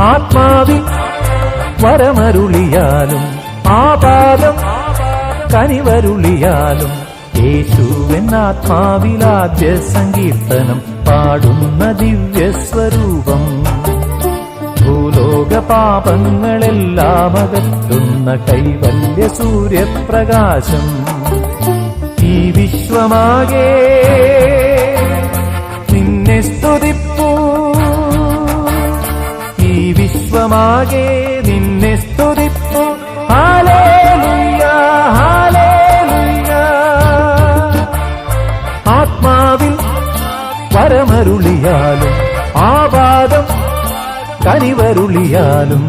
ആത്മാവിൽ വരമരുളിയാലും ആപാദം കനിവരുളിയാലും യേശുവെന്നാത്മാവിലാദ്യ സങ്കീർത്തനം പാടുന്ന ദിവ്യസ്വരൂപം ഭൂലോക പാപങ്ങളെല്ലാം അകറ്റുന്ന കൈവല്യ സൂര്യപ്രകാശം ഈ വിശ്വമാകെ നിന്നെ സ്തുതിപ്പൂ ഈ വിശ്വമാകെ നിന്നെ സ്തുതിപ്പൂ ഹല്ലേലൂയ ഹല്ലേലൂയ ആത്മാവിൽ വരമരുളിയാലും ആപാദം കനിവരുളിയാലും